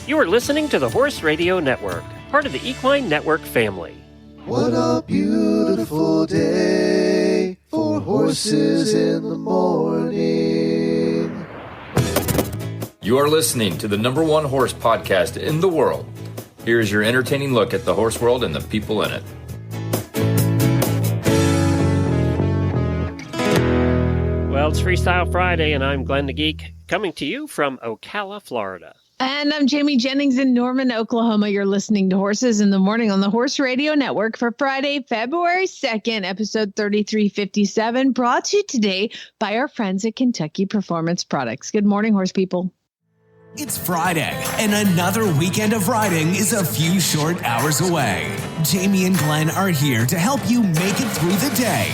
You are listening to the Horse Radio Network, part of the Equine Network family. What a beautiful day for horses in the morning. You are listening to the #1 horse podcast in the world. Here is your entertaining look at the horse world and the people in it. Well, it's Freestyle Friday, and I'm Glenn the Geek, coming to you from Ocala, Florida. And I'm Jamie Jennings in Norman, Oklahoma. You're listening to Horses in the Morning on the Horse Radio Network for Friday, February 2nd, episode 3357, brought to you today by our friends at Kentucky Performance Products. Good morning, horse people. It's Friday, and another weekend of riding is a few short hours away. Jamie and Glenn are here to help you make it through the day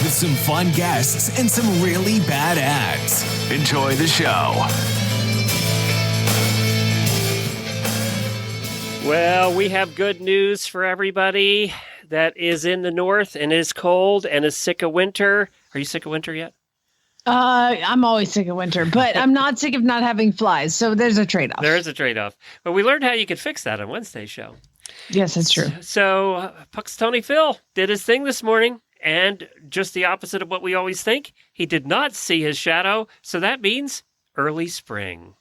with some fun guests and some really bad ads. Enjoy the show. Well, we have good news for everybody that is in the north and is cold and is sick of winter. Are you sick of winter yet? I'm always sick of winter, but I'm not sick of not having flies. So there's a trade-off. There is a trade-off. But we learned how you could fix that on Wednesday's show. Yes, that's true. So Puxatony Phil did his thing this morning, and just the opposite of what we always think, he did not see his shadow. So that means early spring.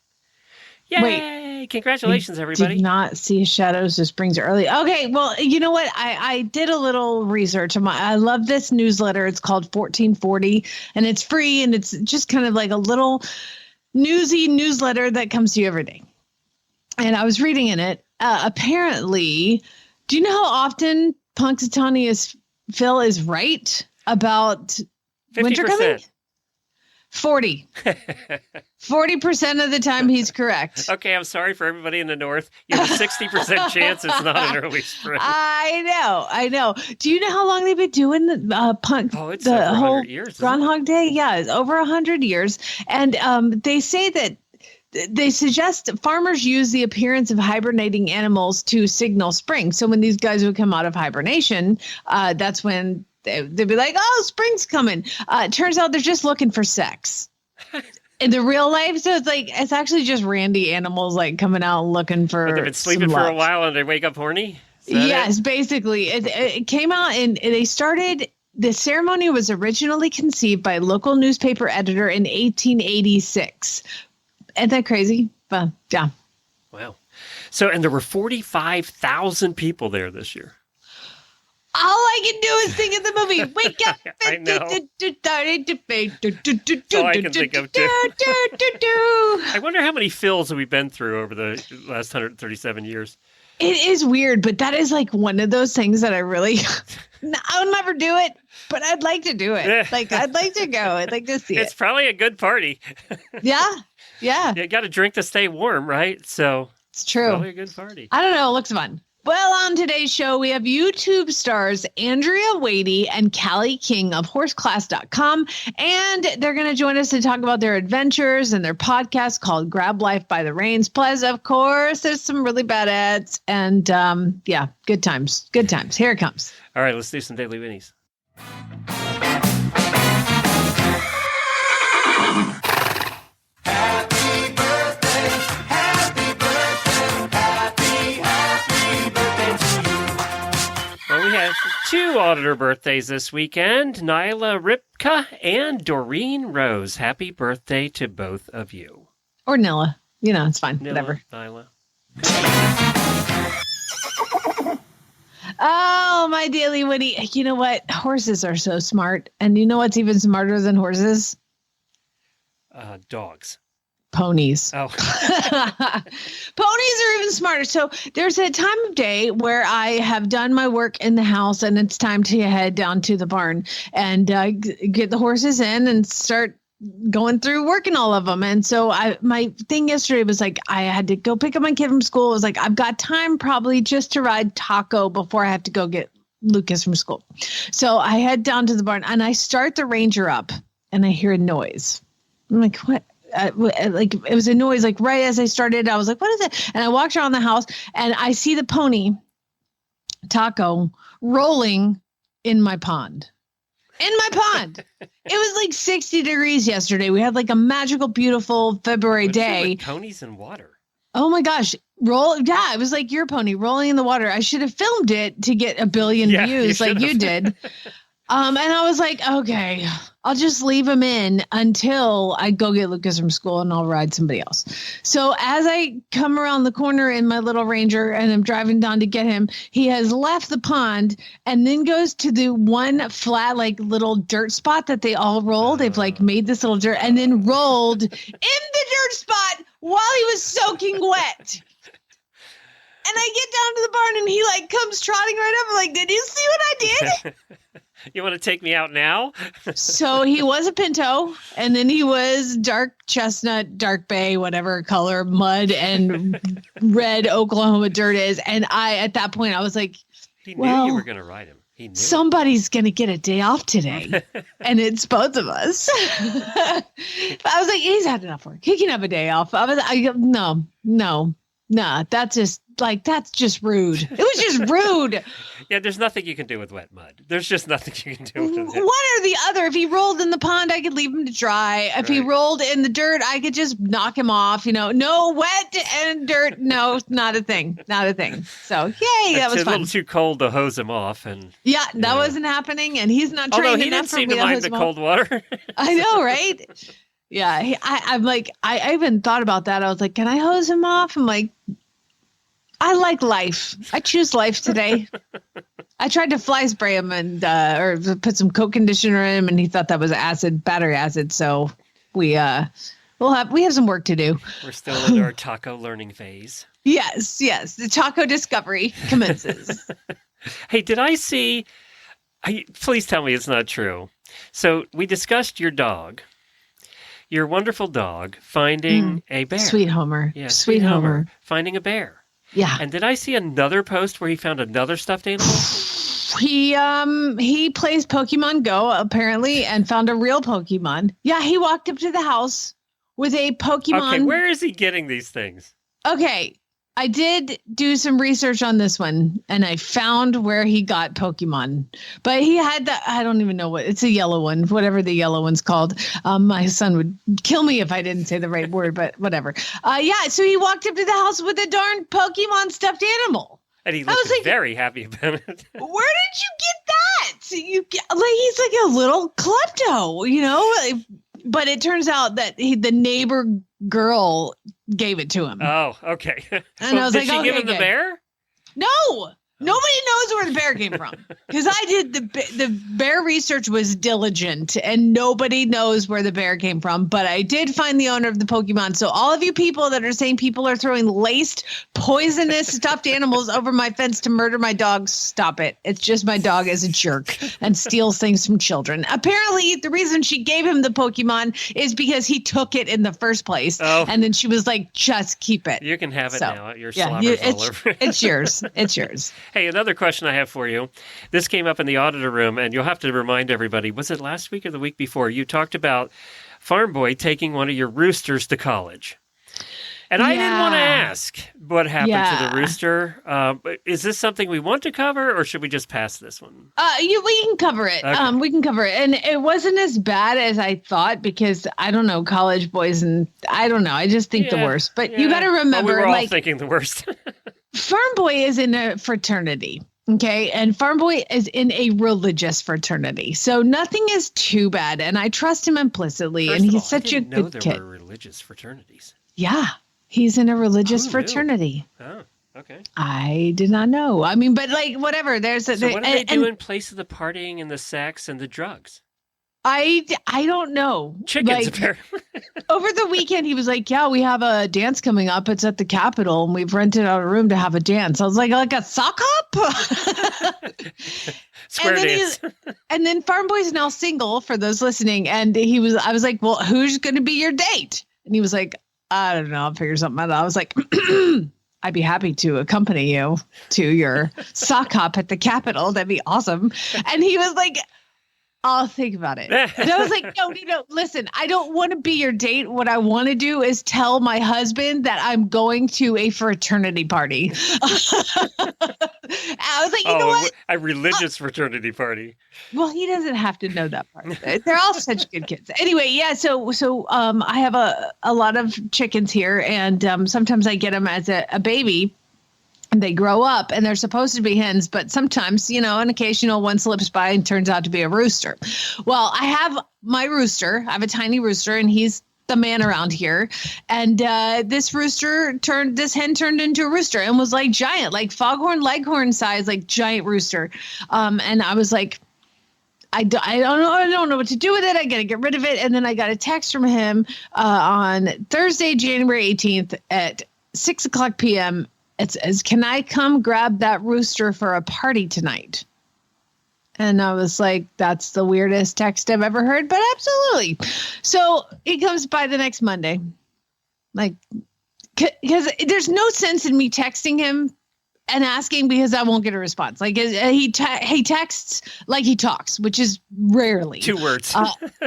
Yay! Wait, congratulations, everybody. Did not see shadows. This brings early. Okay, well, you know what? I did a little research. I love this newsletter. It's called 1440, and it's free, and it's just kind of like a little newsy newsletter that comes to you every day. And I was reading in it. Apparently, do you know how often Punxsutawney Phil is right about 50%. Winter coming? 40. 40% of the time he's correct. Okay, I'm sorry for everybody in the north. You have a 60% chance it's not an early spring. I know. Do you know how long they've been doing it's the over whole 100 years, Groundhog Day? Yeah, it's over 100 years. And they say that they suggest farmers use the appearance of hibernating animals to signal spring. So when these guys would come out of hibernation, that's when they'd be like, oh, spring's coming. It turns out they're just looking for sex in the real life. So it's actually just randy animals like coming out looking for. But they've been sleeping for a while and they wake up horny? Yes, basically. It came out and they started. The ceremony was originally conceived by a local newspaper editor in 1886. Isn't that crazy? But yeah. Wow. So, and there were 45,000 people there this year. All I can do is sing in the movie. Wake up. I know. That's all I can think of, too. I wonder how many fills we've been through over the last 137 years. It is weird, but that is like one of those things that I really, I'll never do it, but I'd like to do it. Like, I'd like to go. I'd like to see it. It's probably a good party. Yeah. You got to drink to stay warm, right? So it's true. Probably a good party. I don't know. It looks fun. Well, on today's show, we have YouTube stars Andrea Wady and Callie King of horseclass.com, and they're going to join us to talk about their adventures and their podcast called Grab Life by the Reins. Plus, of course, there's some really bad ads, and good times. Good times. Here it comes. All right, let's do some daily Whinnies. We have two auditor birthdays this weekend, Nyla Ripka and Doreen Rose. Happy birthday to both of you. Or Nilla. You know, it's fine. Nilla, whatever. Nyla. Oh, my daily Woody. You know what? Horses are so smart. And you know what's even smarter than horses? Dogs. Ponies. Oh. Ponies are even smarter. So there's a time of day where I have done my work in the house and it's time to head down to the barn and get the horses in and start going through working all of them. And so my thing yesterday was like, I had to go pick up my kid from school. It was like, I've got time probably just to ride Taco before I have to go get Lucas from school. So I head down to the barn and I start the Ranger up and I hear a noise. I'm like, what? Like it was a noise, like right as I started, I was like, what is it? And I walked around the house and I see the pony Taco rolling in my pond. It was like 60 degrees yesterday. We had like a magical, beautiful February day. Ponies and water. Oh my gosh. Yeah, it was like your pony rolling in the water. I should have filmed it to get a billion views like you did. And I was like, okay, I'll just leave him in until I go get Lucas from school and I'll ride somebody else. So as I come around the corner in my little Ranger and I'm driving down to get him, he has left the pond and then goes to the one flat, like little dirt spot that they all roll. They've like made this little dirt and then rolled in the dirt spot while he was soaking wet. And I get down to the barn and he like comes trotting right up. I'm like, did you see what I did? You want to take me out now? So he was a pinto and then he was dark chestnut, dark bay, whatever color, mud and red Oklahoma dirt is. And at that point I was like, he knew you were going to ride him. He knew. Somebody's going to get a day off today. And it's both of us. I was like, he's had enough work. He can have a day off. No, that's just rude. It was just rude. Yeah, there's nothing you can do with wet mud. There's just nothing you can do with it. One or the other. If he rolled in the pond, I could leave him to dry. If he rolled in the dirt, I could just knock him off. No wet and dirt. No, not a thing. Not a thing. So, yay, that was fun. It's a little too cold to hose him off. Yeah, that wasn't happening. And he's not trained enough for me to hose him off. Although he didn't seem to mind the cold water. I know, right? Yeah, I'm like, I even thought about that. I was like, can I hose him off? I'm like, I like life. I choose life today. I tried to fly spray him and or put some coat conditioner in him, and he thought that was battery acid. So we have some work to do. We're still in our taco learning phase. Yes. The taco discovery commences. Hey, did I see? Please tell me it's not true. So we discussed your dog. Your wonderful dog finding a bear. Sweet Homer. Yeah, Sweet Homer. Finding a bear. Yeah. And did I see another post where he found another stuffed animal? He plays Pokemon Go, apparently, and found a real Pokemon. Yeah, he walked up to the house with a Pokemon. Okay, where is he getting these things? Okay, I did do some research on this one, and I found where he got Pokemon. But he had that, I don't even know it's a yellow one, whatever the yellow one's called. My son would kill me if I didn't say the right word, but whatever. So he walked up to the house with a darn Pokemon stuffed animal. And he looked very happy about it. Where did you get that? He's like a little klepto, But it turns out that the neighbor girl gave it to him. Oh, okay. And I was did like, she give him the bear? No. Nobody knows where the bear came from because I did the bear research was diligent and nobody knows where the bear came from. But I did find the owner of the Pokemon. So all of you people that are saying people are throwing laced, poisonous stuffed animals over my fence to murder my dog, stop it. It's just my dog is a jerk and steals things from children. Apparently, the reason she gave him the Pokemon is because he took it in the first place. Oh. And then she was like, just keep it. You can have it now. Your slobber's all over. It's yours. It's yours. Hey, another question I have for you. This came up in the auditor room, and you'll have to remind everybody, was it last week or the week before? You talked about Farm Boy taking one of your roosters to college. And I didn't want to ask what happened to the rooster. Is this something we want to cover, or should we just pass this one? We can cover it. Okay. We can cover it. And it wasn't as bad as I thought because, I don't know, college boys, and I don't know. I just think the worst. But you got to remember. Well, we were all thinking the worst. Farm Boy is in a fraternity. Okay. And Farm Boy is in a religious fraternity. So nothing is too bad. And I trust him implicitly. And he's such a good kid. There were religious fraternities. Yeah. He's in a religious fraternity. Oh, okay. I did not know. I mean, but whatever. So what do they do in place of the partying and the sex and the drugs? I don't know. Chickens, apparently. Over the weekend, he was like, yeah, we have a dance coming up. It's at the Capitol, and we've rented out a room to have a dance. I was like a sock hop? Square dance. And then Farm Boy's now single, for those listening. And I was like, well, who's going to be your date? And he was like, I don't know. I'll figure something out. I was like, I'd be happy to accompany you to your sock hop at the Capitol. That'd be awesome. And he was like, I'll think about it. And I was like, no, listen, I don't want to be your date. What I want to do is tell my husband that I'm going to a fraternity party. I was like, you know what? A religious fraternity party. Well, he doesn't have to know that part. They're all such good kids. Anyway, yeah. So I have a lot of chickens here, and sometimes I get them as a baby. And they grow up and they're supposed to be hens, but sometimes, an occasional one slips by and turns out to be a rooster. Well, I have my rooster. I have a tiny rooster and he's the man around here. And this hen turned into a rooster and was like giant, like foghorn leghorn size, like giant rooster. And I was like, I don't know what to do with it. I got to get rid of it. And then I got a text from him on Thursday, January 18th at 6:00 p.m. It says, can I come grab that rooster for a party tonight? And I was like, that's the weirdest text I've ever heard, but absolutely. So he comes by the next Monday. Like, because there's no sense in me texting him and asking because I won't get a response. Like he texts like he talks, which is rarely. 2 words.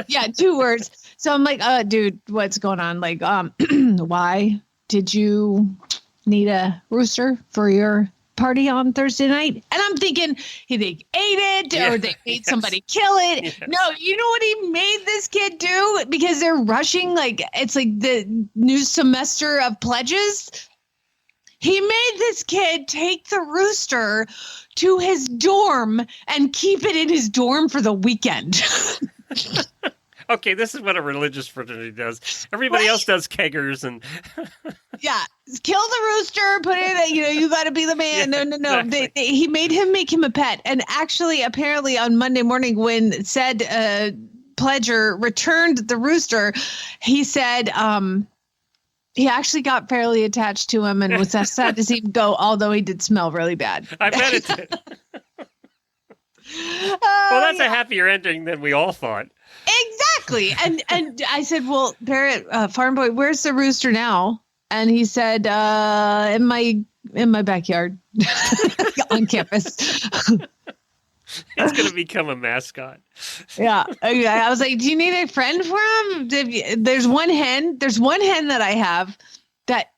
Yeah, 2 words. So I'm like, dude, what's going on? Like, why did you need a rooster for your party on Thursday night? And I'm thinking they ate it or they made somebody kill it. Yes. No, you know what he made this kid do? Because they're rushing, like it's like the new semester of pledges. He made this kid take the rooster to his dorm and keep it in his dorm for the weekend. Okay, this is what a religious fraternity does. Everybody else does keggers and... Yeah, kill the rooster, put it, you got to be the man. Yeah, no. Exactly. He made him a pet. And actually, apparently on Monday morning when said pledger returned the rooster, he said he actually got fairly attached to him and was sad to see him go, although he did smell really bad. I bet it did. Well, that's a happier ending than we all thought. Exactly. And I said, well, Parrot, Farm Boy, where's the rooster now? And he said, in my backyard on campus. It's going to become a mascot. Yeah. I was like, do you need a friend for him? There's one hen that I have that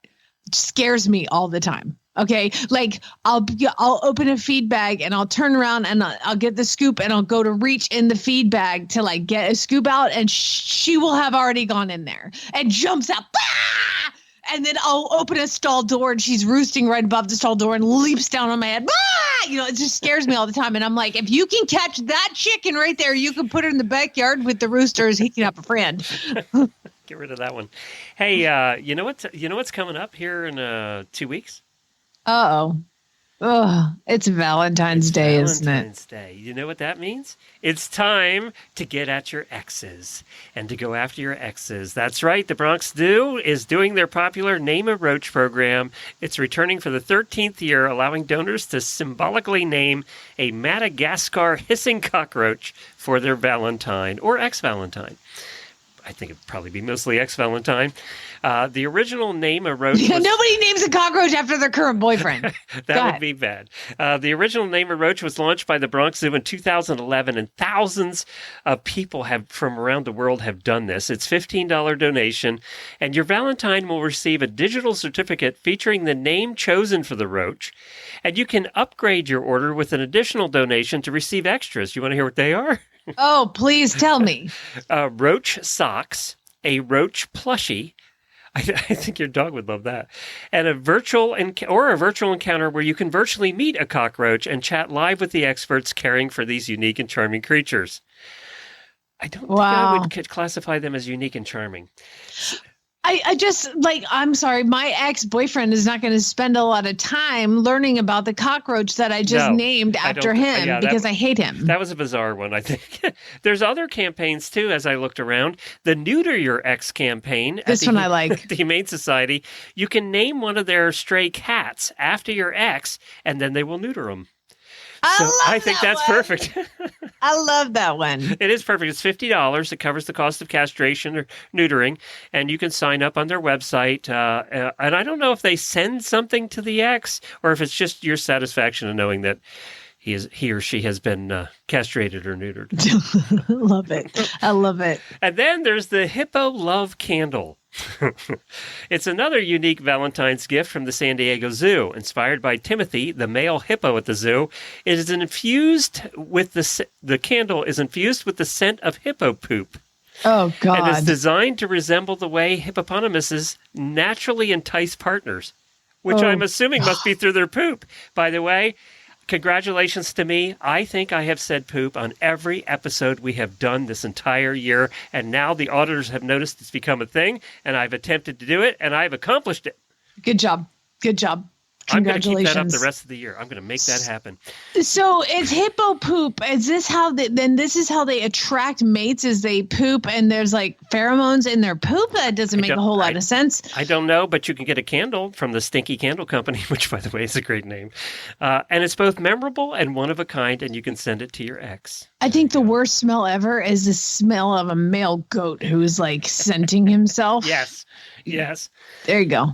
scares me all the time. Okay. Like I'll open a feed bag and I'll turn around and I'll get the scoop and I'll go to reach in the feed bag to like get a scoop out and she will have already gone in there and jumps out. Ah! And then I'll open a stall door and she's roosting right above the stall door and leaps down on my head. Ah! It just scares me all the time. And I'm like, if you can catch that chicken right there, you can put her in the backyard with the roosters. He can have a friend. Get rid of that one. Hey, you know what's coming up here in 2 weeks? Uh-oh. Oh, it's Valentine's Day, isn't it? Valentine's Day. You know what that means? It's time to get at your exes and to go after your exes. That's right. The Bronx Zoo is doing their popular Name a Roach program. It's returning for the 13th year, allowing donors to symbolically name a Madagascar hissing cockroach for their Valentine or ex-Valentine. I think it'd probably be mostly ex-Valentine. The original Name a Roach was... Nobody names a cockroach after their current boyfriend. That would be bad. The original Name a Roach was launched by the Bronx Zoo in 2011, and thousands of people from around the world have done this. It's a $15 donation, and your Valentine will receive a digital certificate featuring the name chosen for the roach, and you can upgrade your order with an additional donation to receive extras. You want to hear what they are? Oh, please tell me. Roach socks, a roach plushie. I think your dog would love that. And a virtual encounter where you can virtually meet a cockroach and chat live with the experts caring for these unique and charming creatures. I don't think I would classify them as unique and charming. I just I'm sorry, my ex-boyfriend is not going to spend a lot of time learning about the cockroach that I just named after him because I hate him. That was a bizarre one, I think. There's other campaigns too, as I looked around. The Neuter Your Ex campaign. This one I like. The Humane Society. You can name one of their stray cats after your ex, and then they will neuter them. I think that's perfect. I love that one. It is perfect. It's $50. It covers the cost of castration or neutering, and you can sign up on their website. And I don't know if they send something to the ex or if it's just your satisfaction of knowing that he or she has been castrated or neutered. Love it. I love it. And then there's the Hippo Love Candle. It's another unique Valentine's gift from the San Diego Zoo. Inspired by Timothy, the male hippo at the zoo, it is infused with the candle is infused with the scent of hippo poop. Oh, God. And it's designed to resemble the way hippopotamuses naturally entice partners, which I'm assuming must be through their poop. By the way, congratulations to me. I think I have said poop on every episode we have done this entire year, and now the auditors have noticed it's become a thing, and I've attempted to do it, and I've accomplished it. Good job. Good job. I'm going to keep Congratulations. that up the rest of the year. I'm going to make that happen. So it's hippo poop. Is this how this is how they attract mates, is they poop and there's like pheromones in their poop? That doesn't make a whole lot of sense. I don't know, but you can get a candle from the Stinky Candle Company, which, by the way, is a great name. And it's both memorable and one of a kind, and you can send it to your ex. I think the worst smell ever is the smell of a male goat who's like scenting himself. Yes. Yes. There you go.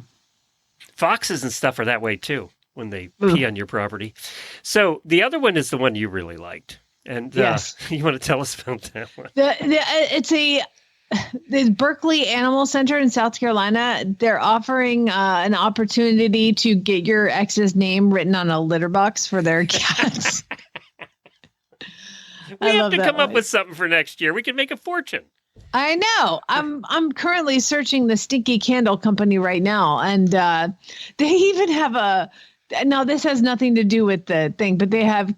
Foxes and stuff are that way, too, when they pee on your property. So the other one is the one you really liked. And Yes. You want to tell us about that one? It's the Berkeley Animal Center in South Carolina. They're offering an opportunity to get your ex's name written on a litter box for their cats. We have to come up with something for next year. We can make a fortune. I know. I'm currently searching the Stinky Candle Company right now, and they even have now this has nothing to do with the thing, but they have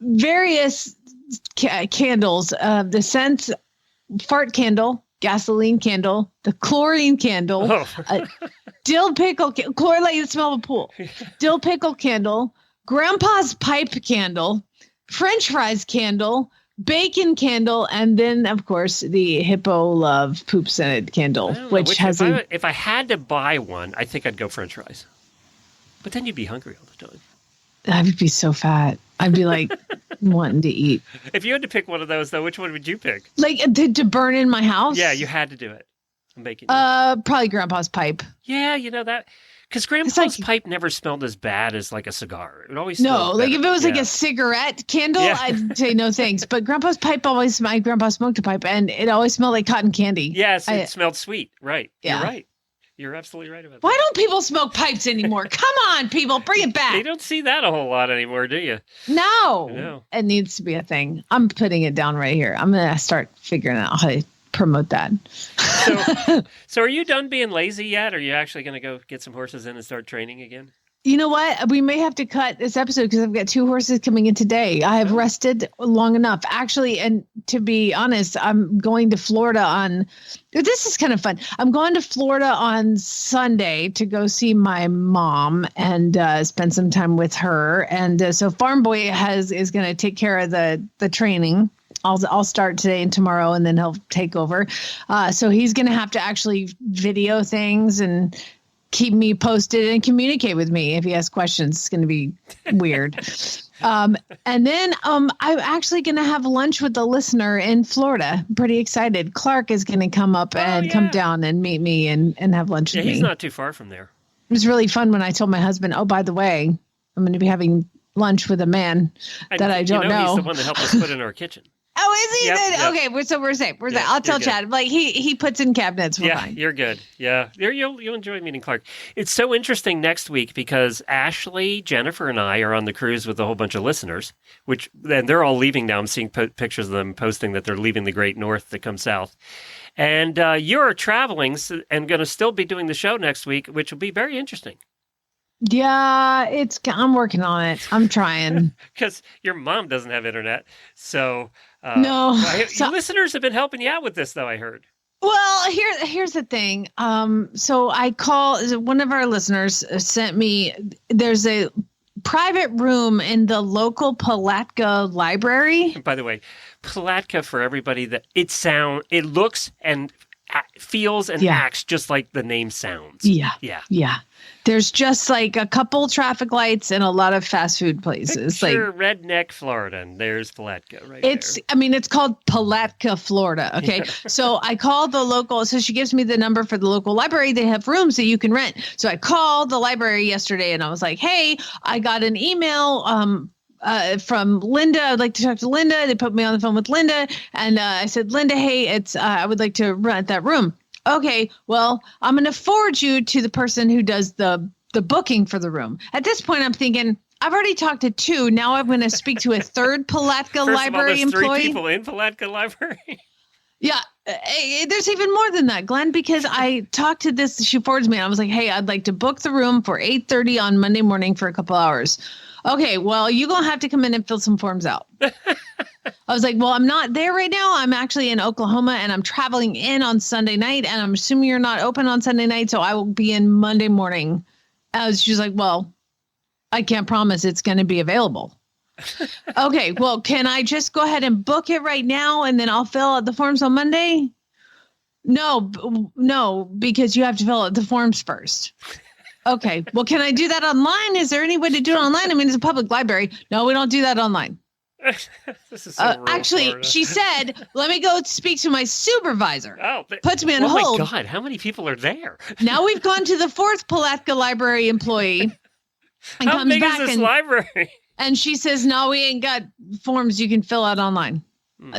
various candles. The scent fart candle, gasoline candle, the chlorine candle, dill pickle, chlorine like the smell of a pool, dill pickle candle, grandpa's pipe candle, French fries candle, bacon candle, and then of course the hippo love poop scented candle, which has if I had to buy one, I think I'd go French fries. But then you'd be hungry all the time. I would be so fat. I'd be like wanting to eat. If you had to pick one of those, though, which one would you pick? Like to burn in my house? Yeah, you had to do it. I'm making probably grandpa's pipe. Yeah, you know that. Because grandpa's pipe never smelled as bad as like a cigar. It always No, like better. if it was like a cigarette candle, I'd say no thanks. But grandpa's pipe my grandpa smoked a pipe and it always smelled like cotton candy. Yes, it smelled sweet. Right. Yeah. You're right. You're absolutely right about that. Why don't people smoke pipes anymore? Come on, people, bring it back. You don't see that a whole lot anymore, do you? No. It needs to be a thing. I'm putting it down right here. I'm going to start figuring out how to promote that. So are you done being lazy yet? Are you actually going to go get some horses in and start training again? You know what? We may have to cut this episode because I've got 2 horses coming in today. I have rested long enough. Actually, and to be honest, I'm going to Florida this is kind of fun. I'm going to Florida on Sunday to go see my mom and spend some time with her. And so Farm Boy is going to take care of the training. I'll start today and tomorrow, and then he'll take over. So he's going to have to actually video things and keep me posted and communicate with me. If he has questions, it's going to be weird. And then I'm actually going to have lunch with the listener in Florida. I'm pretty excited. Clark is going to come up come down and meet me and have lunch with me. He's not too far from there. It was really fun when I told my husband, oh, by the way, I'm going to be having lunch with a man that I don't know. He's the one that helped us put in our kitchen. Oh, is he? Yep. Okay, so we're safe. We're safe. I'll tell Chad. Like he puts in cabinets. We're fine. You're good. Yeah, you'll enjoy meeting Clark. It's so interesting next week because Ashley, Jennifer, and I are on the cruise with a whole bunch of listeners. And they're all leaving now. I'm seeing pictures of them posting that they're leaving the Great North to come south. And you're traveling and going to still be doing the show next week, which will be very interesting. Yeah, I'm working on it. I'm trying. Because your mom doesn't have internet, so. No. Listeners have been helping you out with this, though, I heard. Well, here's the thing. So one of our listeners sent me, there's a private room in the local Palatka library. By the way, Palatka, for everybody, that it looks and feels and acts just like the name sounds. Yeah. There's just like a couple traffic lights and a lot of fast food places. Picture redneck Florida, and there's Palatka right there. It's called Palatka, Florida. Okay. So I called the local, so she gives me the number for the local library. They have rooms that you can rent. So I called the library yesterday and I was like, hey, I got an email from Linda. I'd like to talk to Linda. They put me on the phone with Linda. And I said, Linda, hey, I would like to rent that room. Okay, well, I'm going to forward you to the person who does the booking for the room. At this point, I'm thinking, I've already talked to 2. Now I'm going to speak to a third Palatka Library there's employee. 3 people in Palatka Library. Yeah, there's even more than that, Glenn, because I talked to this. She forwards me. And I was like, hey, I'd like to book the room for 8:30 on Monday morning for a couple hours. Okay, well, you're going to have to come in and fill some forms out. I was like, well, I'm not there right now. I'm actually in Oklahoma and I'm traveling in on Sunday night. And I'm assuming you're not open on Sunday night. So I will be in Monday morning. She's like, well, I can't promise it's going to be available. Okay, well, can I just go ahead and book it right now and then I'll fill out the forms on Monday? No, because you have to fill out the forms first. Okay, well, can I do that online? Is there any way to do it online? I mean, it's a public library. No, we don't do that online. This is so actually, Florida. She said, let me go speak to my supervisor. Puts me on hold. Oh, my God, how many people are there? Now we've gone to the 4th Palatka Library employee. And How comes big back is this and, library? And she says, no, we ain't got forms you can fill out online.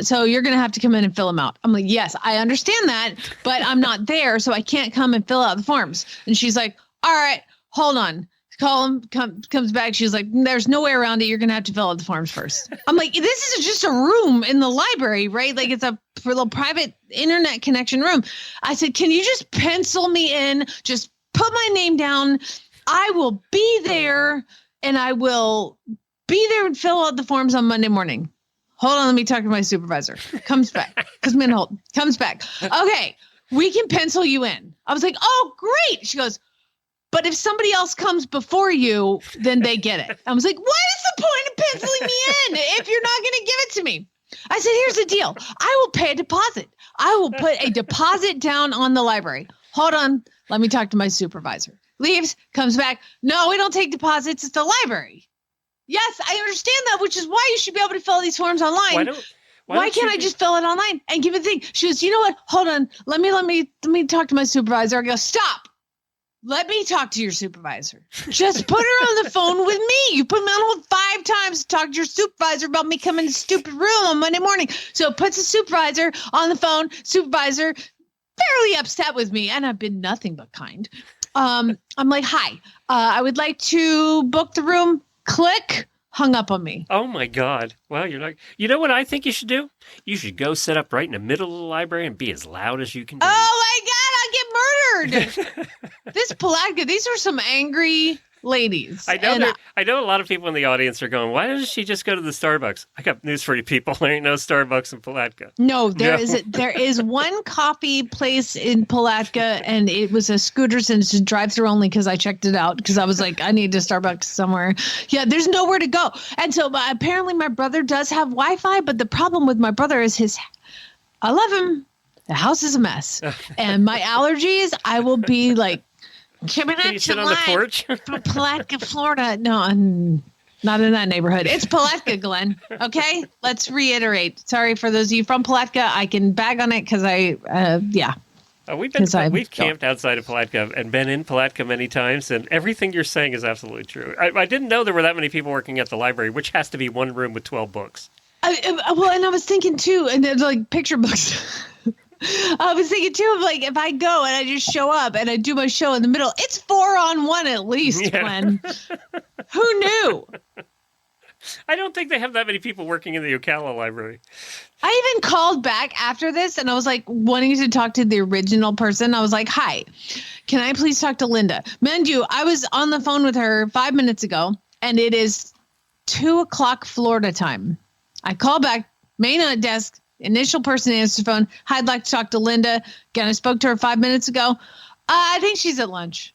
So you're going to have to come in and fill them out. I'm like, yes, I understand that, but I'm not there, so I can't come and fill out the forms. And she's like, all right, hold on. Call him, comes back. She's like, there's no way around it. You're going to have to fill out the forms first. I'm like, this is just a room in the library, right? Like it's a little private internet connection room. I said, can you just pencil me in? Just put my name down. I will be there and I will be there and fill out the forms on Monday morning. Hold on, let me talk to my supervisor. Comes back. Puts me on hold. Comes back. Okay, we can pencil you in. I was like, oh, great. She goes, but if somebody else comes before you, then they get it. I was like, what is the point of penciling me in if you're not going to give it to me? I said, here's the deal. I will pay a deposit. I will put a deposit down on the library. Hold on. Let me talk to my supervisor. Leaves, comes back. No, we don't take deposits. It's the library. Yes, I understand that, which is why you should be able to fill these forms online. Why can't I just fill it online and give it a thing? She goes, you know what? Hold on. Let me talk to my supervisor. I go, stop. Let me talk to your supervisor. Just put her on the phone with me. You put me on hold 5 times to talk to your supervisor about me coming to stupid room on Monday morning. So it puts the supervisor on the phone. Supervisor fairly upset with me, and I've been nothing but kind. I'm like, hi, I would like to book the room. Click. Hung up on me. Oh, my God. Well, you're like, you know what I think you should do? You should go sit up right in the middle of the library and be as loud as you can be. Oh, my God, I'll get murdered. This Palatka, these are some angry ladies. I know a lot of people in the audience are going, why doesn't she just go to the Starbucks? I got news for you people. There ain't no Starbucks in Palatka. No, there is one coffee place in Palatka, and it was a Scooters and it's drive-through only because I checked it out because I was like, I need a Starbucks somewhere. Yeah, there's nowhere to go. And so apparently my brother does have Wi-Fi, but the problem with my brother is I love him. The house is a mess. And my allergies, I will be like, can you sit on the porch? Palatka, Florida. No, I'm not in that neighborhood. It's Palatka, Glenn. Okay? Let's reiterate. Sorry for those of you from Palatka. I can bag on it because we've camped outside of Palatka and been in Palatka many times, and everything you're saying is absolutely true. I didn't know there were that many people working at the library, which has to be one room with 12 books. And I was thinking too, and then like picture books. I was thinking too of like if I go and I just show up and I do my show in the middle, it's 4-on-1 at least, Glenn. Who knew? I don't think they have that many people working in the Ocala library. I even called back after this and I was like wanting to talk to the original person. I was like, hi, can I please talk to Linda? Mind you, I was on the phone with her 5 minutes ago and it is 2:00 Florida time. I call back, main desk. Initial person answers the phone. Hi, I'd like to talk to Linda. Again, I spoke to her 5 minutes ago. I think she's at lunch.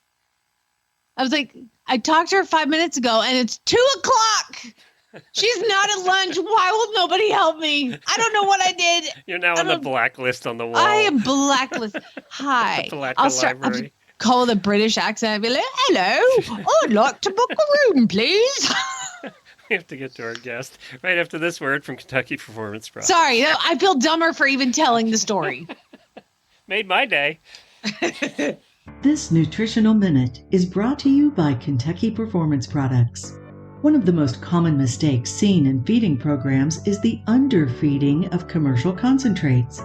I was like, I talked to her 5 minutes ago, and it's 2:00. She's not at lunch. Why will nobody help me? I don't know what I did. You're now on the blacklist on the wall. I am blacklisted. Hi. I'll call with a British accent. I'll be like, hello. I'd like to book a room, please. We have to get to our guest right after this word from Kentucky Performance Products. Sorry, I feel dumber for even telling the story. Made my day. This nutritional minute is brought to you by Kentucky Performance Products. One of the most common mistakes seen in feeding programs is the underfeeding of commercial concentrates.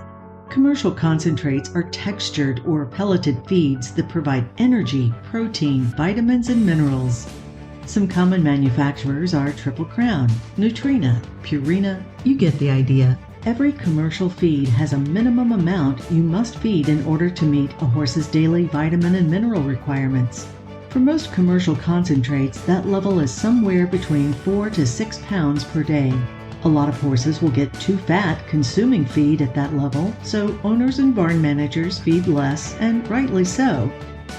Commercial concentrates are textured or pelleted feeds that provide energy, protein, vitamins, and minerals. Some common manufacturers are Triple Crown, Nutrina, Purina. You get the idea. Every commercial feed has a minimum amount you must feed in order to meet a horse's daily vitamin and mineral requirements. For most commercial concentrates, that level is somewhere between 4 to 6 pounds per day. A lot of horses will get too fat consuming feed at that level, so owners and barn managers feed less, and rightly so.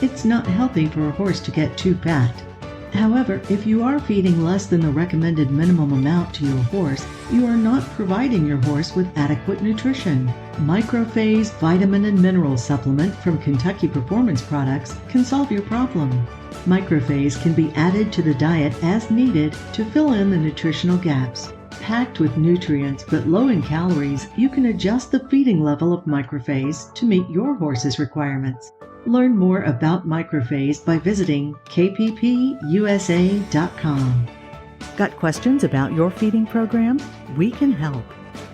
It's not healthy for a horse to get too fat. However, if you are feeding less than the recommended minimum amount to your horse, you are not providing your horse with adequate nutrition. Microphase Vitamin and Mineral Supplement from Kentucky Performance Products can solve your problem. Microphase can be added to the diet as needed to fill in the nutritional gaps. Packed with nutrients but low in calories, you can adjust the feeding level of Microphase to meet your horse's requirements. Learn more about Microphase by visiting kppusa.com. Got questions about your feeding program? We can help.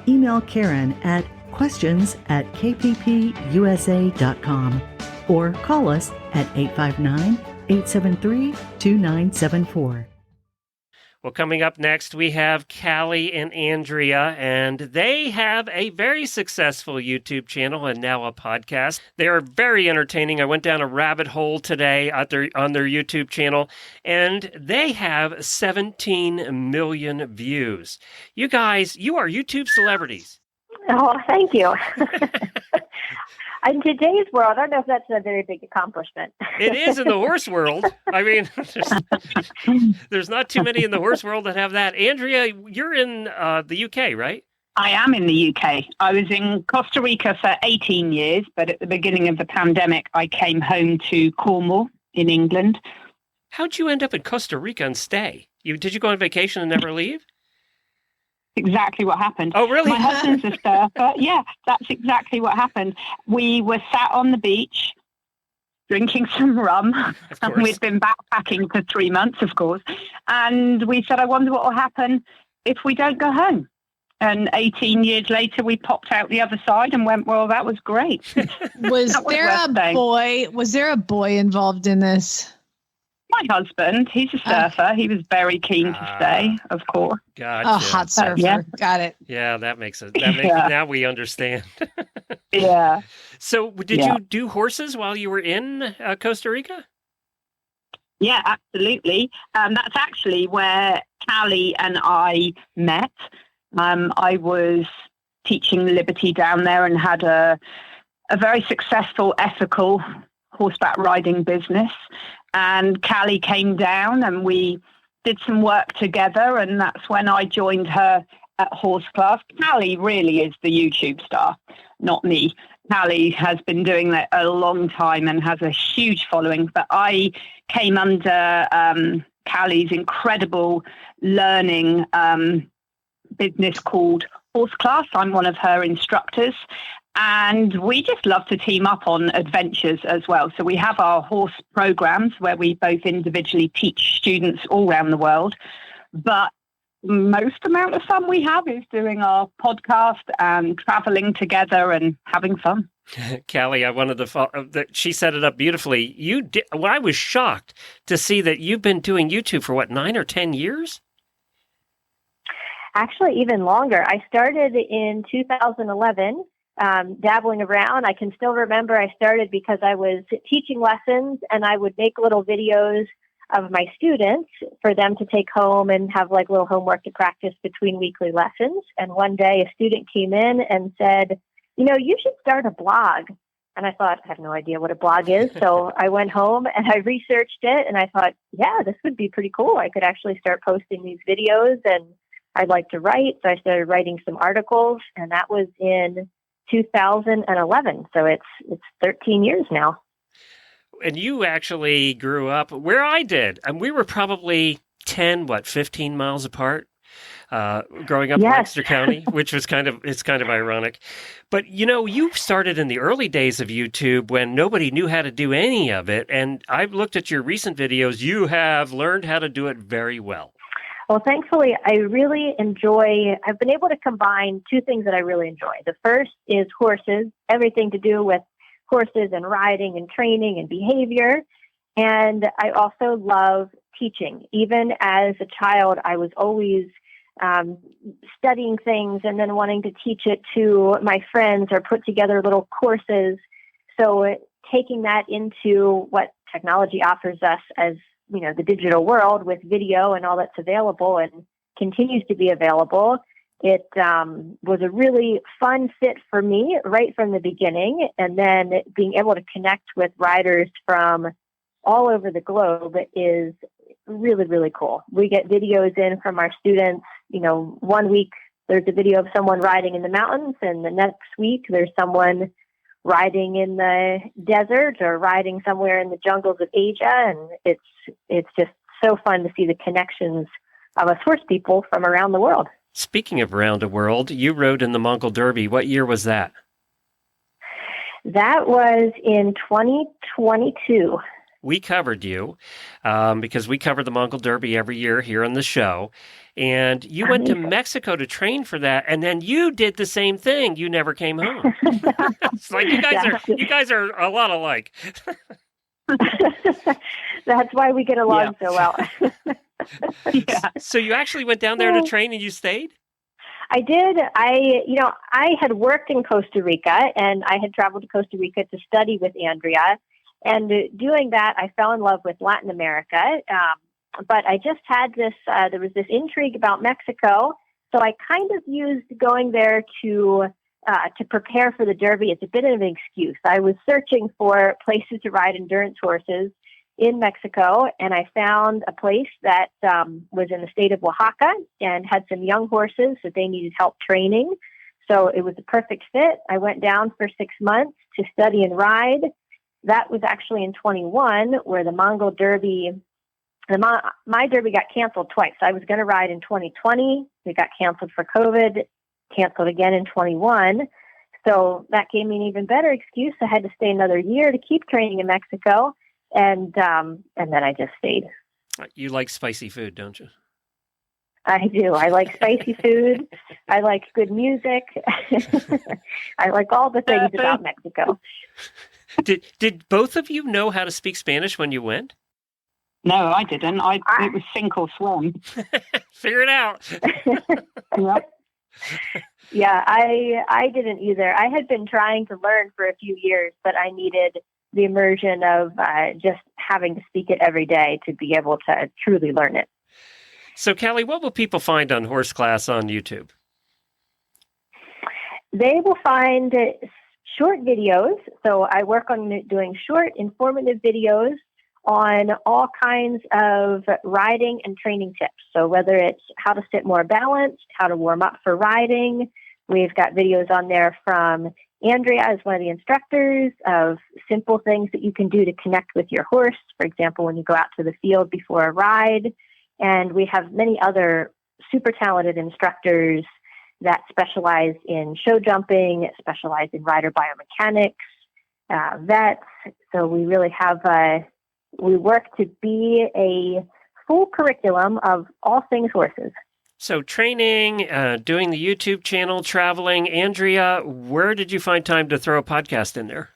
Email Karen at questions@kppusa.com or call us at 859-873-2974. Well, coming up next, we have Callie and Andrea, and they have a very successful YouTube channel and now a podcast. They are very entertaining. I went down a rabbit hole today on their YouTube channel, and they have 17 million views. You guys, you are YouTube celebrities. Oh, thank you. In today's world, I don't know if that's a very big accomplishment. It is in the horse world. I mean, there's not too many in the horse world that have that. Andrea, you're in the UK, right? I am in the UK. I was in Costa Rica for 18 years, but at the beginning of the pandemic, I came home to Cornwall in England. How'd you end up in Costa Rica and stay? Did you go on vacation and never leave? Exactly what happened. Oh, really? My husband's a surfer. Yeah, that's exactly what happened. We were sat on the beach drinking some rum, and we'd been backpacking for 3 months, of course. And we said, I wonder what will happen if we don't go home. And 18 years later, we popped out the other side and went, well, that was great. Was there a boy involved in this? My husband, he's a surfer. He was very keen to stay, of course. Gotcha. A hot surfer. Yeah. Got it. Yeah, that makes it. Now we understand. Yeah. So did you do horses while you were in Costa Rica? Yeah, absolutely. That's actually where Callie and I met. I was teaching Liberty down there and had a very successful, ethical horseback riding business. And Callie came down and we did some work together, and that's when I joined her at Horse Class. Callie really is the YouTube star, not me. Callie has been doing that a long time and has a huge following, but I came under Callie's incredible learning business called Horse Class. I'm one of her instructors. And we just love to team up on adventures as well. So we have our horse programs where we both individually teach students all around the world. But most amount of fun we have is doing our podcast and traveling together and having fun. Callie, I wanted to she set it up beautifully. I was shocked to see that you've been doing YouTube for 9 or 10 years? Actually, even longer. I started in 2011. Dabbling around. I can still remember I started because I was teaching lessons and I would make little videos of my students for them to take home and have like little homework to practice between weekly lessons. And one day a student came in and said, you should start a blog. And I thought, I have no idea what a blog is. So I went home and I researched it and I thought, yeah, this would be pretty cool. I could actually start posting these videos and I'd like to write. So I started writing some articles, and that was in 2011. So it's 13 years now. And you actually grew up where I did. And we were probably 15 miles apart growing up in Lancaster County, which was kind of ironic. But, you started in the early days of YouTube when nobody knew how to do any of it. And I've looked at your recent videos. You have learned how to do it very well. Well, thankfully, I've been able to combine two things that I really enjoy. The first is horses, everything to do with horses and riding and training and behavior. And I also love teaching. Even as a child, I was always studying things and then wanting to teach it to my friends or put together little courses. So taking that into what technology offers us as the digital world with video and all that's available and continues to be available, it was a really fun fit for me right from the beginning. And then being able to connect with riders from all over the globe is really, really cool. We get videos in from our students. 1 week there's a video of someone riding in the mountains, and the next week there's someone riding in the desert or riding somewhere in the jungles of Asia. And it's just so fun to see the connections of us horse people from around the world. Speaking of around the world, you rode in the Mongol Derby. What year was that? That was in 2022. We covered you because we cover the Mongol Derby every year here on the show. And you went to Mexico to train for that, and then you did the same thing. You never came home. It's like you guys are a lot alike. That's why we get along so well. Yeah. So you actually went down there to train, and you stayed? I did. I had worked in Costa Rica, and I had traveled to Costa Rica to study with Andrea. And doing that, I fell in love with Latin America. But I just had there was this intrigue about Mexico. So I kind of used going there to prepare for the Derby as a bit of an excuse. I was searching for places to ride endurance horses in Mexico, and I found a place that was in the state of Oaxaca and had some young horses that they needed help training. So it was a perfect fit. I went down for 6 months to study and ride. That was actually in 21, where the Mongol Derby, my Derby got canceled twice. I was going to ride in 2020. It got canceled for COVID, canceled again in 21. So that gave me an even better excuse. I had to stay another year to keep training in Mexico. And then I just stayed. You like spicy food, don't you? I do. I like spicy food. I like good music. I like all the things about Mexico. Did both of you know how to speak Spanish when you went? No, I didn't. It was sink or swim. Figure it out. Yep. Yeah, I didn't either. I had been trying to learn for a few years, but I needed the immersion of just having to speak it every day to be able to truly learn it. So, Callie, what will people find on Horse Class on YouTube? They will find short videos. So I work on doing short, informative videos on all kinds of riding and training tips. So whether it's how to sit more balanced, how to warm up for riding, we've got videos on there from Andrea as one of the instructors of simple things that you can do to connect with your horse. For example, when you go out to the field before a ride. And we have many other super talented instructors that specialize in show jumping, specialize in rider biomechanics, vets. So we really have, we work to be a full curriculum of all things horses. So training, doing the YouTube channel, traveling. Andrea, where did you find time to throw a podcast in there?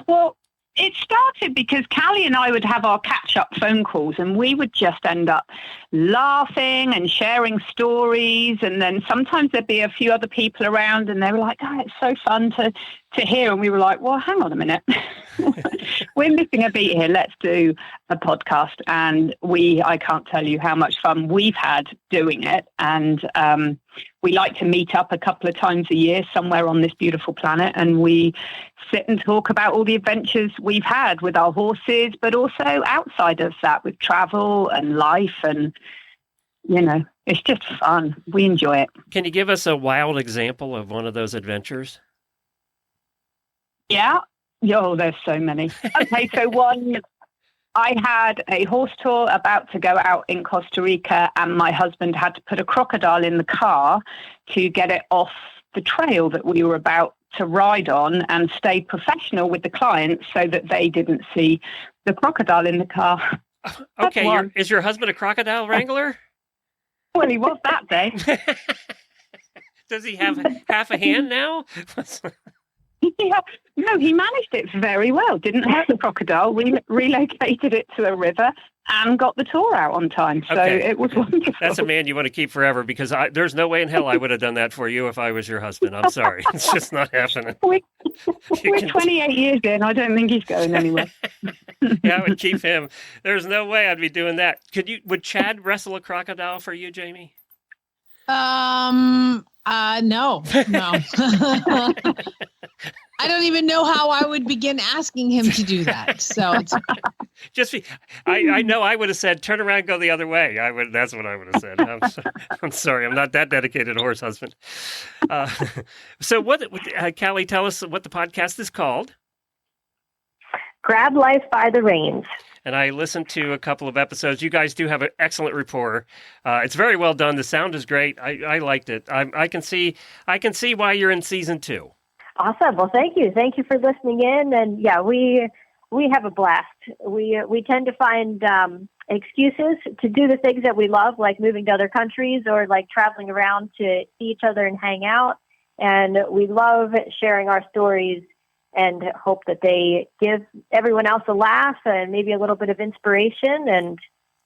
Well, it started because Callie and I would have our catch-up phone calls, and we would just end up laughing and sharing stories. And then sometimes there'd be a few other people around, and they were like, "Oh, it's so fun to hear." And we were like, "Well, hang on a minute, we're missing a beat here. Let's do a podcast." And I can't tell you how much fun we've had doing it. And we like to meet up a couple of times a year somewhere on this beautiful planet, and we sit and talk about all the adventures we've had with our horses, but also outside of that with travel and life. And, it's just fun. We enjoy it. Can you give us a wild example of one of those adventures? Yeah. Oh, there's so many. Okay, so one, I had a horse tour about to go out in Costa Rica, and my husband had to put a crocodile in the car to get it off the trail that we were about to ride on, and stay professional with the clients so that they didn't see the crocodile in the car. Okay, one. is your husband a crocodile wrangler? Well, he was that day. Does he have half a hand now? Yeah. No, he managed it very well. Didn't hurt the crocodile. We relocated it to a river and got the tour out on time. So Okay. it was wonderful. That's a man you want to keep forever, because there's no way in hell I would have done that for you if I was your husband. I'm sorry. It's just not happening. We're 28 years in. I don't think he's going anywhere. Yeah, I would keep him. There's no way I'd be doing that. Would Chad wrestle a crocodile for you, Jamie? No. I don't even know how I would begin asking him to do that. So it's I know I would have said, turn around, go the other way. That's what I would have said. I'm sorry. I'm not that dedicated horse husband. So Callie, tell us what the podcast is called. Grab Life by the Reins. And I listened to a couple of episodes. You guys do have an excellent rapport. It's very well done. The sound is great. I liked it. I can see why you're in season 2. Awesome. Well, thank you. Thank you for listening in. And yeah, we have a blast. We tend to find excuses to do the things that we love, like moving to other countries or like traveling around to see each other and hang out. And we love sharing our stories and hope that they give everyone else a laugh and maybe a little bit of inspiration and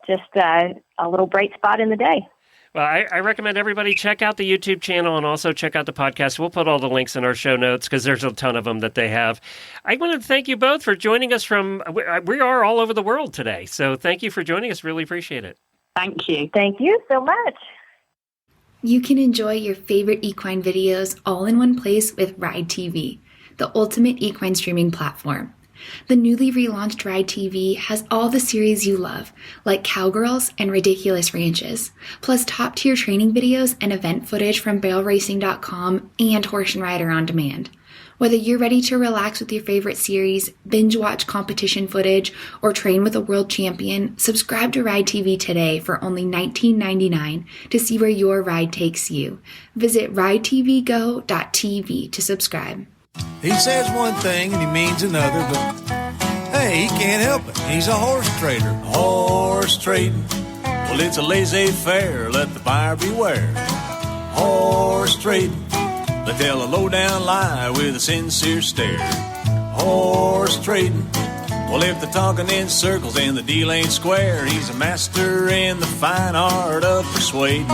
just a little bright spot in the day. Well, I recommend everybody check out the YouTube channel and also check out the podcast. We'll put all the links in our show notes because there's a ton of them that they have. I wanted to thank you both for joining us we are all over the world today. So thank you for joining us. Really appreciate it. Thank you. Thank you so much. You can enjoy your favorite equine videos all in one place with Ride TV, the ultimate equine streaming platform. The newly relaunched Ride TV has all the series you love, like Cowgirls and Ridiculous Ranches, plus top-tier training videos and event footage from BailRacing.com and Horse and Rider on Demand. Whether you're ready to relax with your favorite series, binge watch competition footage, or train with a world champion, subscribe to Ride TV today for only $19.99 to see where your ride takes you. Visit ridetvgo.tv to subscribe. He says one thing and he means another, but hey, he can't help it. He's a horse trader. Horse trading. Well, it's a laissez-faire. Let the buyer beware. Horse trading. They tell a low-down lie with a sincere stare. Horse trading. Well, if they're talking in circles and the deal ain't square, he's a master in the fine art of persuading.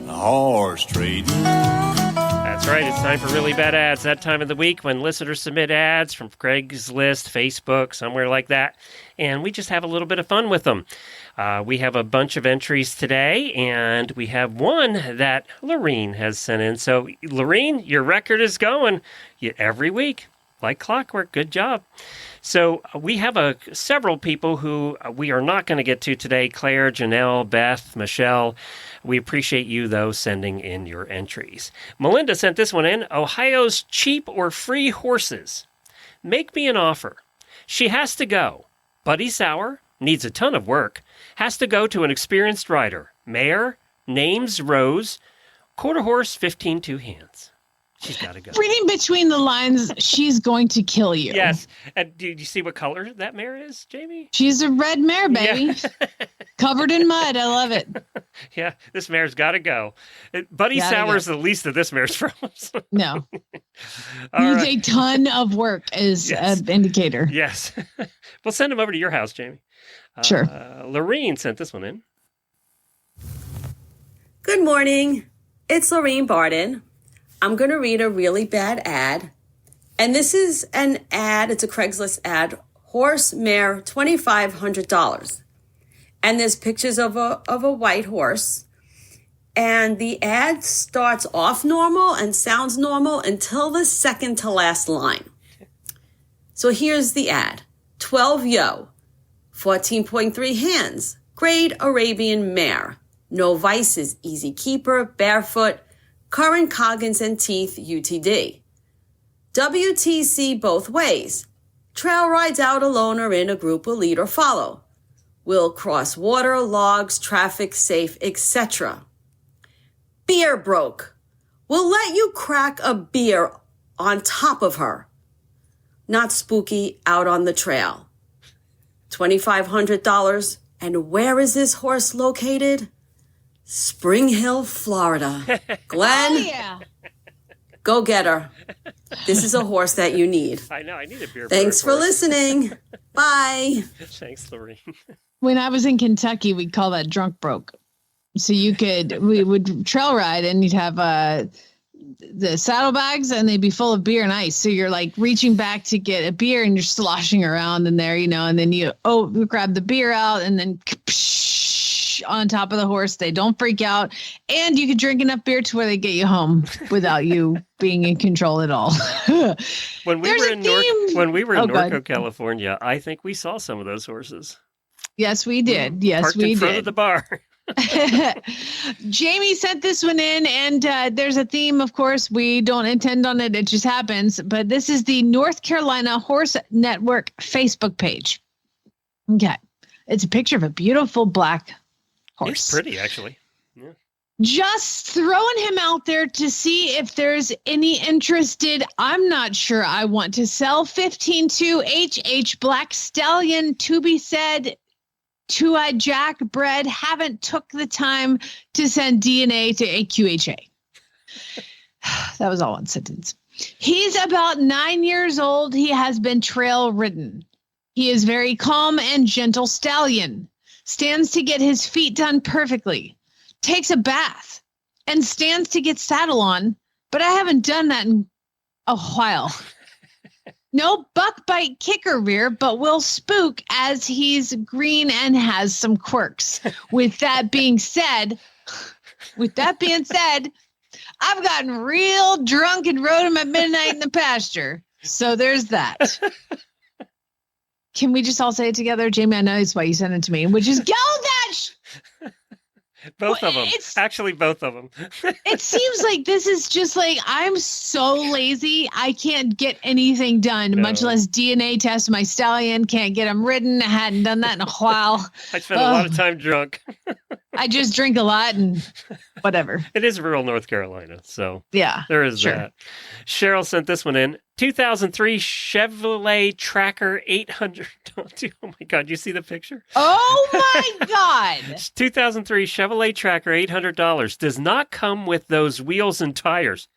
Horse trading. That's right. It's time for Really Bad Ads. That time of the week when listeners submit ads from Craigslist, Facebook, somewhere like that. And we just have a little bit of fun with them. We have a bunch of entries today, and we have one that Lorene has sent in. So, Lorene, your record is going every week, like clockwork. Good job. So we have several people who we are not going to get to today. Claire, Janelle, Beth, Michelle. We appreciate you, though, sending in your entries. Melinda sent this one in. Ohio's cheap or free horses. Make me an offer. She has to go. Buddy Sauer, needs a ton of work, has to go to an experienced rider. Mare, name's Rose, quarter horse, 15 2 hands. She's got to go. Reading between the lines, she's going to kill you. Yes. Do you see what color that mare is, Jamie? She's a red mare, baby. Yeah. Covered in mud. I love it. Yeah, this mare's got to go. Buddy Sauer's the least of this mare's problems. No. Needs a ton of work is an indicator. Yes. We'll send him over to your house, Jamie. Sure. Lorene sent this one in. Good morning. It's Lorene Barden. I'm going to read a really bad ad. And this is an ad. It's a Craigslist ad. Horse, mare, $2,500. And there's pictures of a white horse. And the ad starts off normal and sounds normal until the second to last line. So here's the ad. 12 yo, 14.3 hands, grade Arabian mare. No vices, easy keeper, barefoot, current coggins and teeth, UTD. WTC both ways. Trail rides out alone or in a group will lead or follow. Will cross water, logs, traffic, safe, etc. Beer broke. Will let you crack a beer on top of her. Not spooky, out on the trail. $2,500. And where is this horse located? Spring Hill, Florida. Glenn, Oh, yeah. go get her. This is a horse that you need. I know. I need a beer. Thanks for horse. listening. Bye. Thanks, Lorene. When I was in Kentucky, we'd call that drunk broke. So we would trail ride and you'd have the saddlebags and they'd be full of beer and ice. So you're like reaching back to get a beer and you're sloshing around in there, and then you grab the beer out and then on top of the horse. They don't freak out. And you could drink enough beer to where they get you home without you being in control at all. When we were in Norco, California, I think we saw some of those horses. Yes, we did. Yes, Parked we in front did. of the bar. Jamie sent this one in, and there's a theme, of course. We don't intend on it. It just happens. But this is the North Carolina Horse Network Facebook page. Okay. It's a picture of a beautiful black horse. He's pretty, actually. Yeah. Just throwing him out there to see if there's any interested. I'm not sure I want to sell 15-2 HH Black Stallion to be said. Two-eyed Jack bred, haven't took the time to send DNA to AQHA. That was all one sentence. He's about 9 years old. He has been trail ridden. He is very calm and gentle stallion. Stands to get his feet done perfectly. Takes a bath and stands to get saddle on, but I haven't done that in a while. No buck bite kicker rear, but will spook as he's green and has some quirks. With that being said, I've gotten real drunk and rode him at midnight in the pasture. So there's that. Can we just all say it together? Jamie, I know it's why you sent it to me, which is go that Both of them. Actually, both of them. It seems like this is just like, I'm so lazy. I can't get anything done, much less DNA test my stallion. Can't get him ridden. I hadn't done that in a while. I spent a lot of time drunk. I just drink a lot and whatever. It is rural North Carolina, so yeah, there is that. Cheryl sent this one in. 2003 Chevrolet Tracker 800. Oh my God, you see the picture? Oh my God. 2003 Chevrolet Tracker $800. Does not come with those wheels and tires.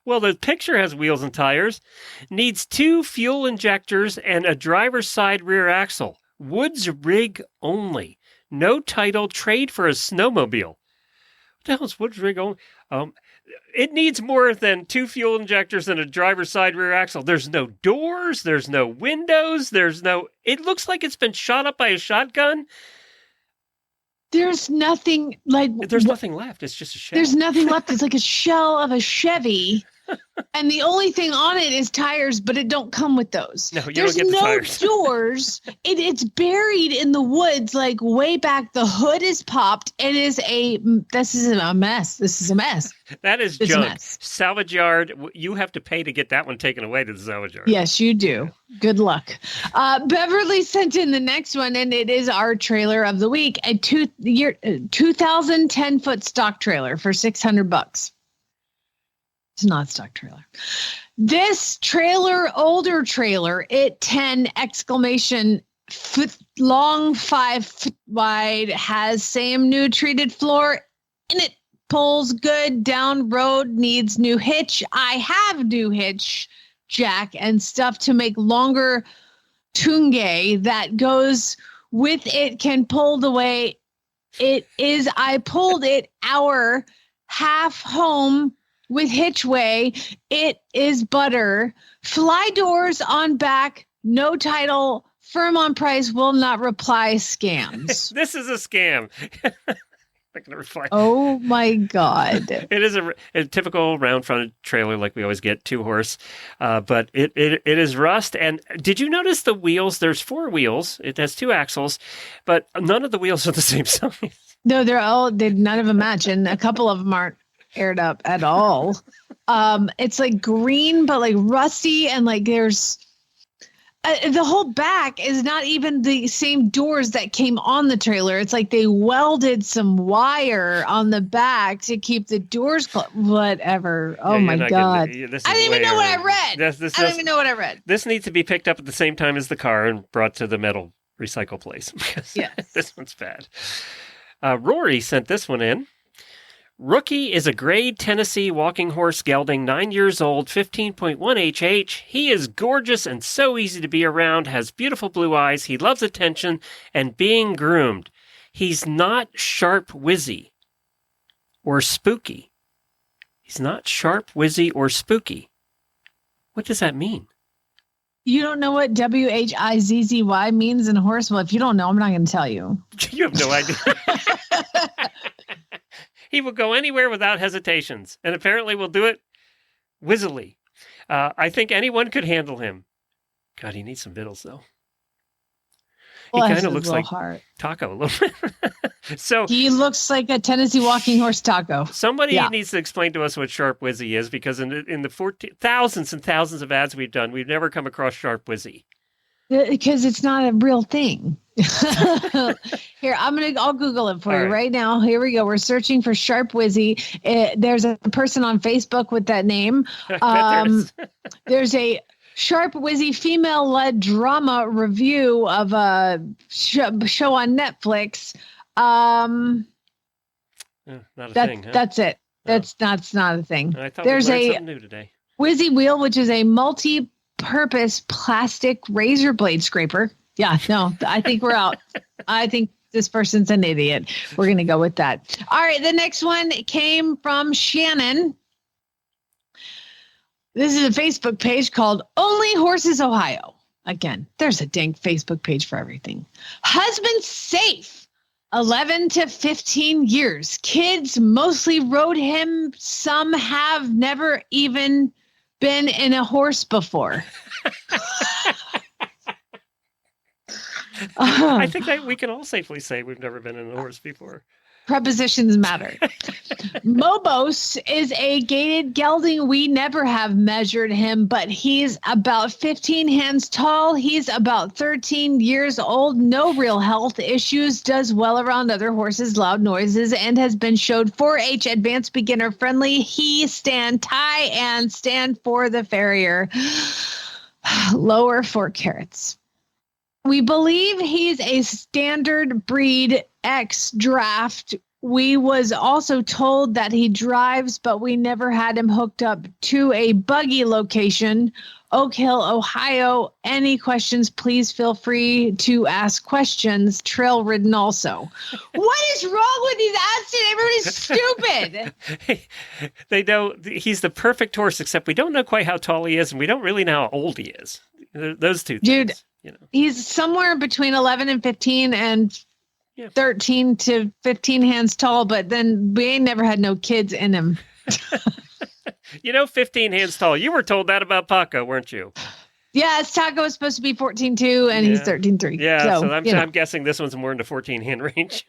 Well, the picture has wheels and tires. Needs 2 fuel injectors and a driver's side rear axle. Woods rig only. No title, trade for a snowmobile. What the hell is woods rig only? It needs more than 2 fuel injectors and a driver's side rear axle. There's no doors. There's no windows. It looks like it's been shot up by a shotgun. There's nothing There's nothing left. It's just a shell. There's nothing left. It's like a shell of a Chevy. And the only thing on it is tires, but it don't come with those. No, you There's don't get the no tires. doors. It's buried in the woods, like way back. The hood is popped. This is a mess. This is a mess. That is junk. Salvage yard. You have to pay to get that one taken away to the salvage yard. Yes, you do. Good luck. Beverly sent in the next one, and it is our trailer of the week. A 2010-foot stock trailer for $600. It's not a stock trailer. This trailer, older trailer, 10 exclamation foot long, 5 foot wide, has same new treated floor in it. Pulls good down road, needs new hitch. I have new hitch, jack, and stuff to make longer tunge that goes with it, can pull the way it is. I pulled it hour half home with hitchway. It is butter. Fly doors on back, no title, firm on price, will not reply, scams. This is a scam. Not gonna reply. Oh my God. It is a typical round fronted trailer like we always get, 2-horse. But it is rust. And did you notice the wheels? There's 4 wheels. It has 2 axles, but none of the wheels are the same size. No, none of them match. And a couple of them aren't aired up at all. It's like green, but like rusty. And like there's the whole back is not even the same doors that came on the trailer. It's like they welded some wire on the back to keep the doors closed. Whatever. Oh my God. I didn't even know what I read. I don't even know what I read. This needs to be picked up at the same time as the car and brought to the metal recycle place. Yes. This one's bad. Rory sent this one in. Rookie is a grade Tennessee walking horse gelding, 9 years old, 15.1 HH. He is gorgeous and so easy to be around, has beautiful blue eyes. He loves attention and being groomed. He's not sharp, whizzy, or spooky. He's not sharp, whizzy, or spooky. What does that mean? You don't know what WHIZZY means in horse? Well, if you don't know, I'm not going to tell you. You have no idea. He will go anywhere without hesitations, and apparently will do it whizzily. I think anyone could handle him. God, he needs some vittles, though. Well, he kind of looks like heart. Taco a little bit. So he looks like a Tennessee walking horse Taco. Somebody needs to explain to us what sharp whizzy is, because in the thousands and thousands of ads we've done, we've never come across sharp whizzy. Because it's not a real thing. Here, I'll Google it for you right now. Here we go. We're searching for sharp whizzy. There's a person on Facebook with that name. There's a sharp whizzy female-led drama review of a show on Netflix. Not a thing, huh? That's it. That's not a thing. I thought there's we learned something new today. Whizzy wheel, which is a multi-purpose plastic razor blade scraper. Yeah, no, I think we're out. I think this person's an idiot. We're going to go with that. All right, the next one came from Shannon. This is a Facebook page called Only Horses Ohio. Again, there's a dang Facebook page for everything. Husband safe, 11 to 15 years. Kids mostly rode him. Some have never even been in a horse before. I think that we can all safely say we've never been in a horse before. Prepositions matter. Mobos is a gaited gelding. We never have measured him, but he's about 15 hands tall. He's about 13 years old. No real health issues. Does well around other horses, loud noises, and has been showed 4-H advanced beginner friendly. He stand tie and stand for the farrier. Lower 4 carats. We believe he's a standard breed X draft. We was also told that he drives, but we never had him hooked up to a buggy location. Oak Hill, Ohio. Any questions, please feel free to ask questions. Trail ridden also. What is wrong with these ads today? Everybody's stupid. They know he's the perfect horse, except we don't know quite how tall he is, and we don't really know how old he is. Those two things. Dude, he's somewhere between 11 and 15 and 13 to 15 hands tall, but then we ain't never had no kids in him. 15 hands tall. You were told that about Paco, weren't you? Yes, Taco is supposed to be 14.2 and he's 13.3. Yeah, so I'm guessing this one's more in the 14 hand range.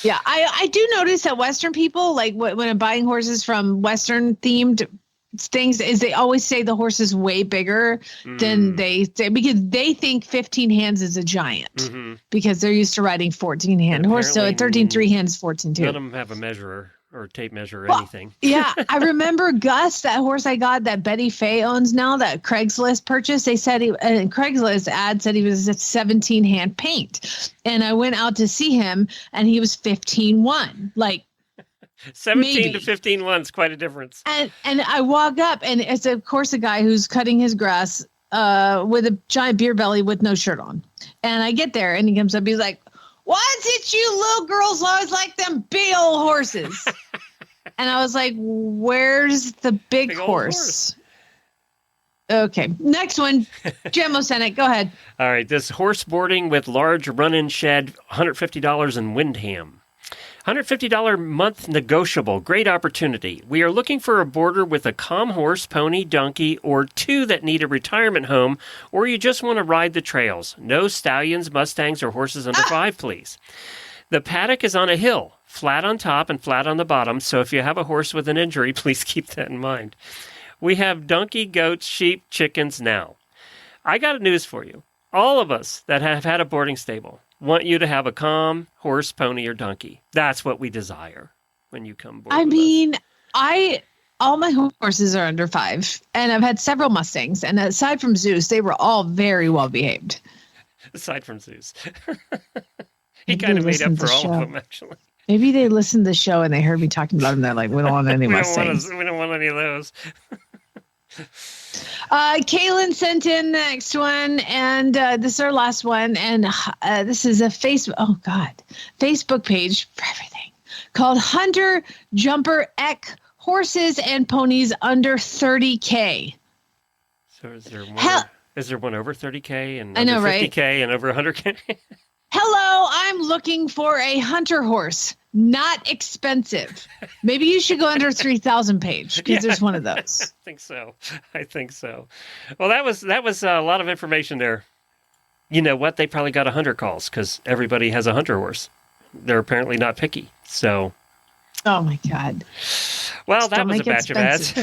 Yeah, I do notice that Western people, like when I'm buying horses from Western themed things, is they always say the horse is way bigger than they say, because they think 15 hands is a giant because they're used to riding 14 hand horse. So at 13.3 hands, 14.2. None of them have a measure or tape measure or anything. Yeah, I remember Gus, that horse I got that Betty Faye owns now, that Craigslist purchase. They said Craigslist ad said he was a 17 hand paint, and I went out to see him, and he was 15.1. Like 17 to 15.1 is quite a difference. And I walk up, and it's of course a guy who's cutting his grass with a giant beer belly with no shirt on. And I get there, and he comes up, he's like, "Why is it you little girls always like them big old horses?" And I was like, "Where's the big horse?" Okay, next one. Gemmo sent it. Go ahead. All right, this horse boarding with large run-in shed, $150 in Windham. $150 month negotiable. Great opportunity. We are looking for a boarder with a calm horse, pony, donkey, or 2 that need a retirement home, or you just want to ride the trails. No stallions, mustangs, or horses under 5, please. The paddock is on a hill, flat on top and flat on the bottom, so if you have a horse with an injury, please keep that in mind. We have donkey, goats, sheep, chickens now. I got news for you. All of us that have had a boarding stable want you to have a calm horse, pony, or donkey. That's what we desire when you come board. I mean, all my horses are under 5, and I've had several Mustangs, and aside from Zeus, they were all very well behaved. aside from Zeus. He kind of made up for all of them, actually. Maybe they listened to the show and they heard me talking about them. They're like, we don't want any of my things. We don't want any of those. Kaylin sent in the next one, and this is our last one. And this is a Facebook page for everything called Hunter Jumper Eck Horses and Ponies Under 30K. So is there more? Is there one over 30K and I know, under 50K right? and over 100K? Hello, I'm looking for a hunter horse. Not expensive. Maybe you should go under 3,000 page because there's one of those. I think so. Well, that was a lot of information there. You know what? They probably got 100 calls because everybody has a hunter horse. They're apparently not picky. So. Oh my God. Well, that was a batch of ads.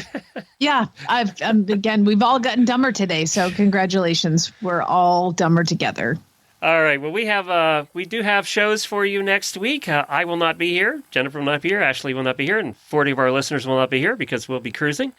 Yeah. Again, we've all gotten dumber today. So congratulations. We're all dumber together. All right. Well, we do have shows for you next week. I will not be here. Jennifer will not be here. Ashley will not be here. And 40 of our listeners will not be here because we'll be cruising.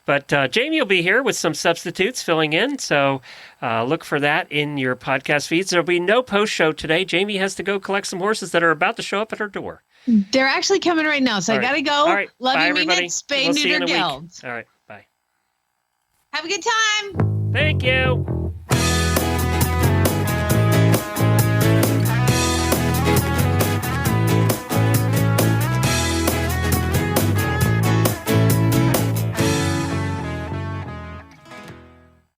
But Jamie will be here with some substitutes filling in. So look for that in your podcast feeds. There'll be no post show today. Jamie has to go collect some horses that are about to show up at her door. They're actually coming right now. So I got to go. All right. Love bye, you, everybody. Mean it. Spay We'll see you Neuter in a week. Guild. All right. Bye. Have a good time. Thank you.